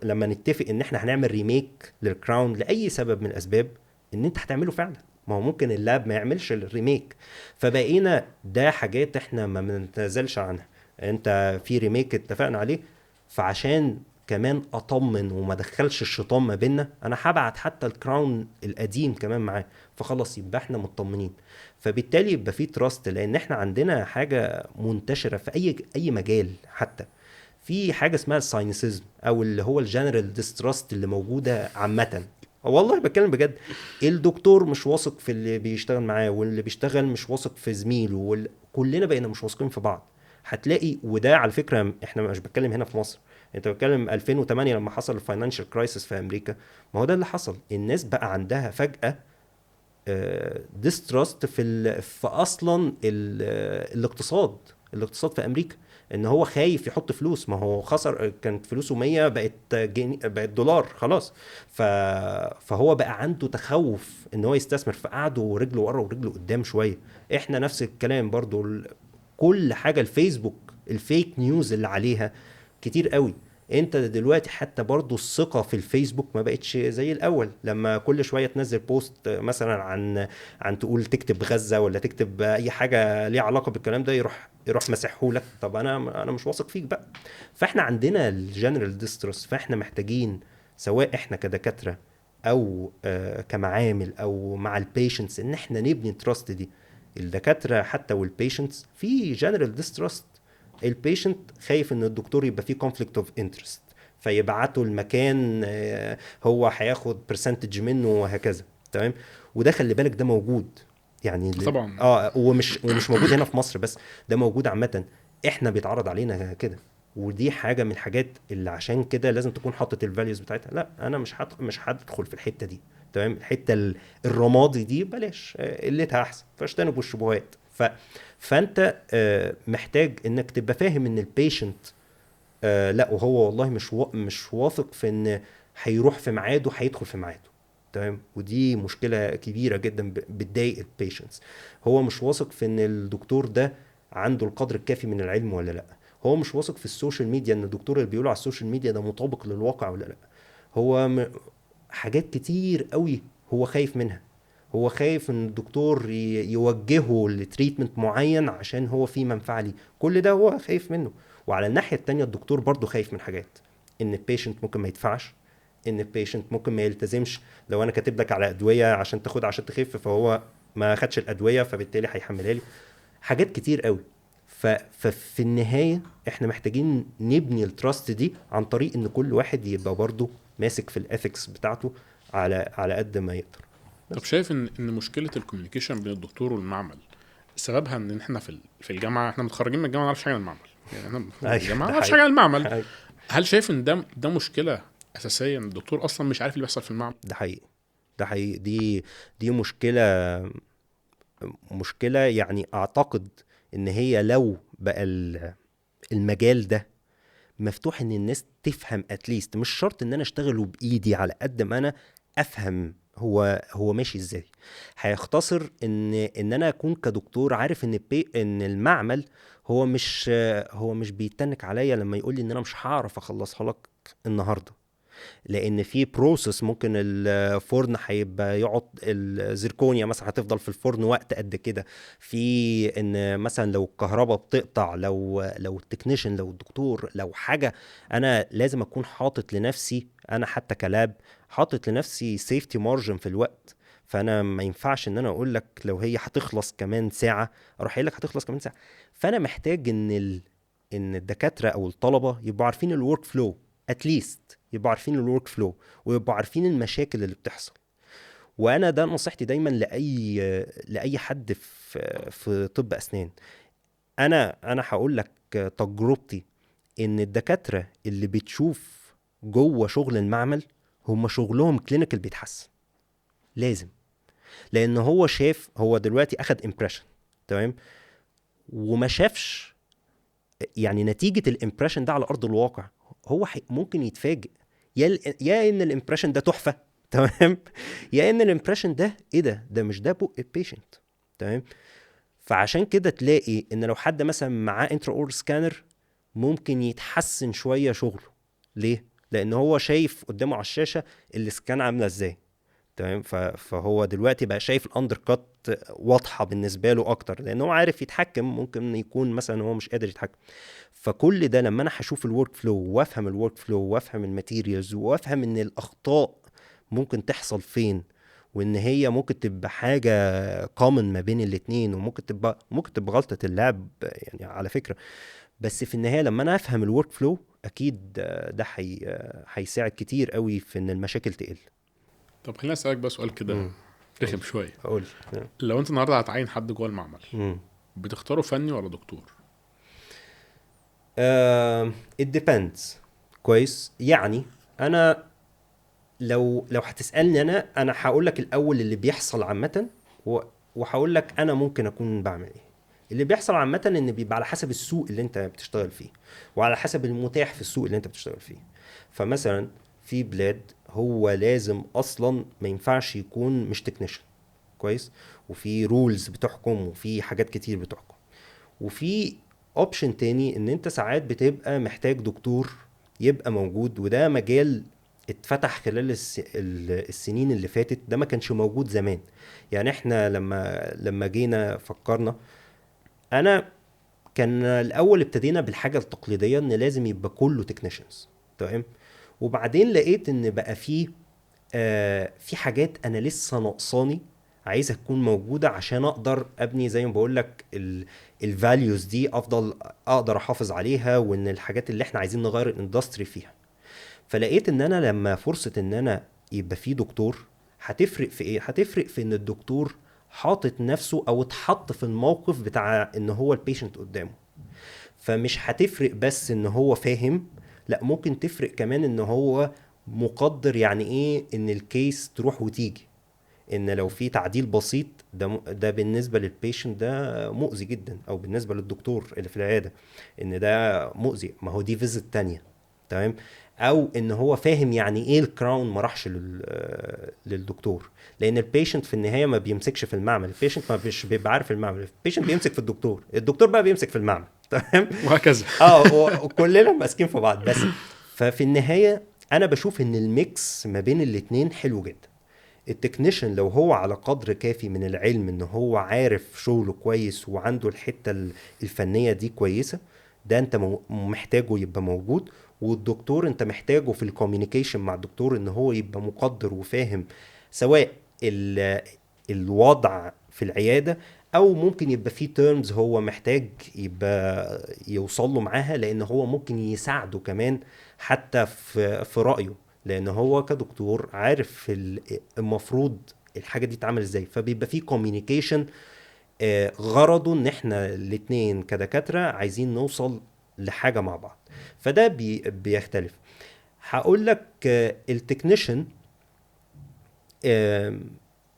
لما نتفق ان احنا هنعمل ريميك للكراون لاي سبب من الاسباب، ان انت هتعمله فعلا. ما هو ممكن اللاب ما يعملش الريميك، فبقينا ده حاجات احنا ما بنتنازلش عنها. انت في ريميك اتفقنا عليه، فعشان كمان اطمن وما ادخلش الشيطان ما بيننا، انا هبعت حتى الكراون القديم كمان معاه، فخلاص يبقى احنا مطمنين. فبالتالي يبقى في تراست، لان احنا عندنا حاجه منتشره في اي مجال. حتى في حاجه اسمها الساينسيزم، او اللي هو الجنرال ديستراست اللي موجوده عامه. والله بتكلم بجد، الدكتور مش واثق في اللي بيشتغل معاه، واللي بيشتغل مش واثق في زميله، كلنا بقينا مش واثقين في بعض. هتلاقي، وده على فكره احنا مش بتكلم هنا في مصر، انت بتكلم 2008 لما حصل الفاينانشال كرايسيس في امريكا. ما هو ده اللي حصل، الناس بقى عندها فجاه ديستراست في اصلا الاقتصاد في امريكا. ان هو خايف يحط فلوس، ما هو خسر، كانت فلوسه 100 بقت دولار خلاص. ف... فهو بقى عنده تخوف ان هو يستثمر، فقعدوا رجله ورا ورجله قدام شويه. احنا نفس الكلام برضو، كل حاجه الفيسبوك، الفيك نيوز اللي عليها كتير قوي. انت دلوقتي حتى برضو الثقة في الفيسبوك ما بقتش زي الاول، لما كل شوية تنزل بوست مثلا عن تقول تكتب غزة، ولا تكتب اي حاجة ليها علاقة بالكلام ده، يروح مسحهولك. طب انا مش واثق فيك بقى. فاحنا عندنا الجنرال ديسترس، فاحنا محتاجين سواء احنا كدكاترة او كمعامل او مع البيشنتس، ان احنا نبني تراست دي. الدكاترة حتى والبيشنتس في جنرال ديسترست. البيشنت خايف ان الدكتور يبقى فيه conflict of interest، فيبعته المكان هو هياخد برسنتج منه وهكذا. تمام. وده خلي بالك ده موجود، يعني طبعا. ومش موجود هنا في مصر بس، ده موجود عامة. احنا بيتعرض علينا كده. ودي حاجة من الحاجات اللي عشان كده لازم تكون حاطط الفاليوز بتاعتها. لا انا مش هدخل في الحتة دي. تمام. الحتة الرمادي دي بلاش، قلتها احسن، فاجتنبوا الشبهات. فانت محتاج انك تبقى فاهم ان البيشنت لا، وهو والله مش واثق في ان هيروح في ميعاده، هيدخل في ميعاده. تمام. ودي مشكلة كبيرة جدا بتضايق البيشنتس. هو مش واثق في ان الدكتور ده عنده القدر الكافي من العلم ولا لا. هو مش واثق في السوشيال ميديا، ان الدكتور اللي بيقوله على السوشيال ميديا ده مطابق للواقع ولا لا. هو حاجات كتير قوي هو خايف منها. هو خايف ان الدكتور يوجهه لتريتمنت معين عشان هو فيه منفعه ليه. كل ده هو خايف منه. وعلى الناحيه التانية الدكتور برضو خايف من حاجات، ان البيشنت ممكن ما يدفعش، ان البيشنت ممكن ما يلتزمش. لو انا كاتب لك على ادويه عشان تاخدها عشان تخف، فهو ما خدش الادويه، فبالتالي هيحملها لي. حاجات كتير قوي. ففي النهايه احنا محتاجين نبني التراست دي عن طريق ان كل واحد يبقى برضو ماسك في الاثكس بتاعته على قد ما يقدر. طب شايف ان مشكله الكوميونيكيشن بين الدكتور والمعمل سببها ان احنا في الجامعه، احنا متخرجين من الجامعه ما نعرفش حاجه عن المعمل، يعني احنا في الجامعه ما نعرفش حاجه عن المعمل. هل شايف ان ده مشكله اساسيه، ان الدكتور اصلا مش عارف اللي بيحصل في المعمل؟ ده حقيقي. دي مشكله يعني. اعتقد ان هي لو بقى المجال ده مفتوح ان الناس تفهم اتليست، مش شرط ان انا اشتغله بايدي، على قد ما انا افهم هو ماشي ازاي، هيختصر ان انا اكون كدكتور عارف ان المعمل هو مش بيتنك عليا لما يقول لي ان انا مش هعرف اخلصها لك النهارده، لان في بروسس ممكن الفرن هيبقى يقعد، الزركونيا مثلا هتفضل في الفرن وقت قد كده. في ان مثلا لو الكهرباء بتقطع، لو التكنيشن، لو الدكتور، لو حاجه، انا لازم اكون حاطط لنفسي، انا حتى كلاب حاطط لنفسي سيفتي مارجن في الوقت. فانا ما ينفعش ان انا اقول لك لو هي هتخلص كمان ساعه اروح قايل لك هتخلص كمان ساعه. فانا محتاج ان الدكاتره او الطلبه يبقوا عارفين الورك فلو، اتليست يبقوا عارفين الورك فلو، ويبقوا عارفين المشاكل اللي بتحصل. وانا ده نصيحتي دايما لاي حد في طب اسنان. انا هقول لك تجربتي، ان الدكاتره اللي بتشوف جوه شغل المعمل هم شغلهم كلينيكال بيتحسن لازم، لان هو شاف، هو دلوقتي اخد امبريشن. تمام. وما شافش يعني نتيجة الامبريشن ده على ارض الواقع. هو ممكن يتفاجئ يا ان الامبريشن ده تحفة تمام، يا ان الامبريشن ده ايه ده مش ده بق البيشنت. تمام. فعشان كده تلاقي ان لو حد مثلا معاه انترا اور سكانر ممكن يتحسن شويه شغله. ليه؟ لان هو شايف قدامه على الشاشه السكان عامله ازاي. تمام. فهو دلوقتي بقى شايف الاندر كات واضحه بالنسبه له اكتر، لان هو عارف يتحكم. ممكن يكون مثلا هو مش قادر يتحكم. فكل ده لما انا هشوف الورك فلو وافهم الورك فلو وافهم الماتيريالز وافهم ان الاخطاء ممكن تحصل فين، وان هي ممكن تبقى حاجه كومن ما بين الاتنين، وممكن تبقى غلطه اللعب يعني على فكره. بس في النهايه لما انا افهم الورك فلو اكيد ده هيساعد كتير قوي في ان المشاكل تقل. طب خليني اسالك بقى سؤال كده امم رخم شويه. اقول. لو انت النهارده هتعين حد جوه المعمل، امم بتختاره فني ولا دكتور؟ it depends. كويس. يعني انا لو هتسالني انا هقول لك الاول اللي بيحصل عامه، وهقول لك انا ممكن اكون بعمل ايه. اللي بيحصل عامه ان بيبقى على حسب السوق اللي انت بتشتغل فيه، وعلى حسب المتاح في السوق اللي انت بتشتغل فيه. فمثلا في بلاد هو لازم اصلا ما ينفعش يكون مش تكنيشن. كويس. وفي رولز بتحكم وفي حاجات كتير بتحكم. وفي اوبشن تاني ان انت ساعات بتبقى محتاج دكتور يبقى موجود، وده مجال اتفتح خلال السنين اللي فاتت. ده ما كانش موجود زمان. يعني احنا لما جينا فكرنا، انا كان الاول ابتدينا بالحاجة التقليدية ان لازم يبقى كله تكنيشنز. تمام. وبعدين لقيت ان بقى فيه في حاجات انا لسه ناقصاني عايزها تكون موجوده عشان اقدر ابني زي ما بقول لك الفاليوز دي، افضل اقدر احافظ عليها، وان الحاجات اللي احنا عايزين نغير الاندستري فيها. فلقيت ان انا لما فرصه ان انا يبقى في دكتور هتفرق في ايه. هتفرق في ان الدكتور حاطط نفسه او اتحط في الموقف بتاع ان هو البيشنت قدامه. فمش هتفرق بس ان هو فاهم، لا ممكن تفرق كمان ان هو مقدر يعني ايه ان الكيس تروح وتيجي. ان لو في تعديل بسيط ده بالنسبه للبيشنت ده مؤذي جدا، او بالنسبه للدكتور اللي في العياده ان ده مؤذي. ما هو دي فيزيت تانية. تمام. او ان هو فاهم يعني ايه الكراون ما راحش للدكتور. لان البيشنت في النهايه ما بيمسكش في المعمل. البيشنت ما مش بيبقى عارف المعمل. البيشنت بيمسك في الدكتور، الدكتور بقى بيمسك في المعمل. تمام. وهكذا. وكلنا ماسكين في بعض. بس ففي النهايه انا بشوف ان الميكس ما بين الاتنين حلو جدا. التكنيشن لو هو على قدر كافي من العلم ان هو عارف شغله كويس وعنده الحتة الفنية دي كويسة، ده انت محتاجه يبقى موجود. والدكتور انت محتاجه في الكوميونيكيشن مع الدكتور ان هو يبقى مقدر وفاهم سواء الوضع في العيادة، او ممكن يبقى فيه تيرمز هو محتاج يبقى يوصل له معاها، لان هو ممكن يساعده كمان حتى في رأيه. لان هو كدكتور عارف المفروض الحاجه دي تتعمل ازاي. فبيبقى في كوميونيكيشن غرضه ان احنا الاتنين كدكاتره عايزين نوصل لحاجه مع بعض. فده بيختلف. هقول لك التكنيشن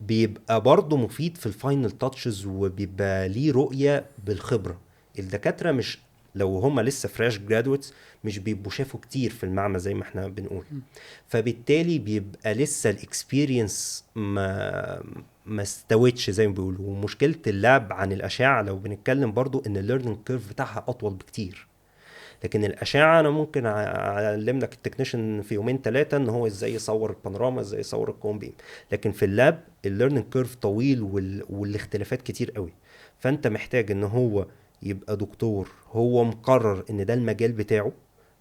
بيبقى برضه مفيد في الفاينل تاتشز، وبيبقى ليه رؤيه بالخبره. الدكاتره مش لو هم لسه فريش جرادويتس مش بيبقوا شافوا كتير في المعمل زي ما احنا بنقول. فبالتالي بيبقى لسه الاكسبيرينس ما استوتش زي ما بيقولوا. ومشكله اللاب عن الاشعه لو بنتكلم برضو ان الليرنينج كيرف بتاعها اطول بكتير. لكن الاشعه انا ممكن اعلم لك التكنيشن في يومين ثلاثه ان هو ازاي يصور البانوراما، ازاي يصور الكون بيم. لكن في اللاب الليرنينج كيرف طويل والاختلافات كتير قوي. فانت محتاج ان هو يبقى دكتور هو مقرر ان ده المجال بتاعه.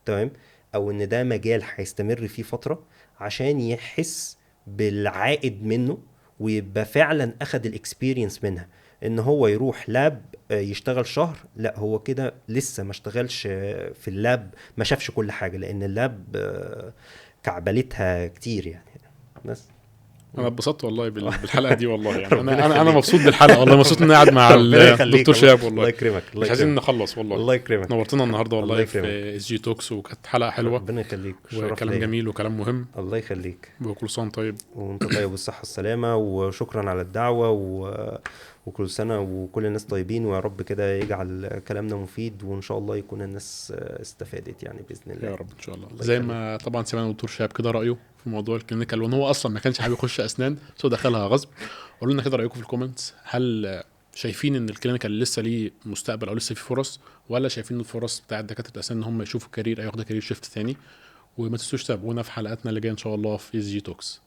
تمام. او ان ده مجال هيستمر فيه فتره عشان يحس بالعائد منه، ويبقى فعلا اخد الاكسبيرينس منها. ان هو يروح لاب يشتغل شهر، لا هو كده لسه ما اشتغلش في اللاب، ما شافش كل حاجة. لان اللاب كعبلتها كتير يعني. بس انا اتبسطت والله بالحلقه دي والله. يعني ربنا انا يخليك. مبسوط بالحلقه والله. مبسوط اني قاعد مع ربنا يخليك. الدكتور شهاب الله والله. يكرمك. الله مش عايزين يكرمك. نخلص والله. الله يكرمك. نورتنا النهارده الله والله يكرمك. في اس جي توكس، وكانت حلقه حلوه ربنا يخليك. شرف وكلام ليا. جميل وكلام مهم. الله يخليك. وكل سنه طيب. وانت طيب بالصحة السلامة، وشكرا على الدعوة وكل سنة وكل الناس طيبين. ويا رب كده يجعل كلامنا مفيد، وإن شاء الله يكون الناس استفادت يعني بإذن الله. يا رب ان شاء الله. الله زي يخليك. ما طبعا سمعنا الدكتور شهاب كده رايه في موضوع الكلينيكال، وان هو اصلا ما كانش حابب يخش اسنان بس هو دخلها غصب. قولوا لنا كده رايكم في الكومنتس. هل شايفين ان الكلينيكال لسه ليه مستقبل او لسه في فرص، ولا شايفين الفرص بتاعت دكاتره الاسنان ان هم يشوفوا كارير او ياخدوا كارير شيفت ثاني؟ وما تنسوش تتابعونا في حلقاتنا اللي جايه ان شاء الله في اس جي توكس.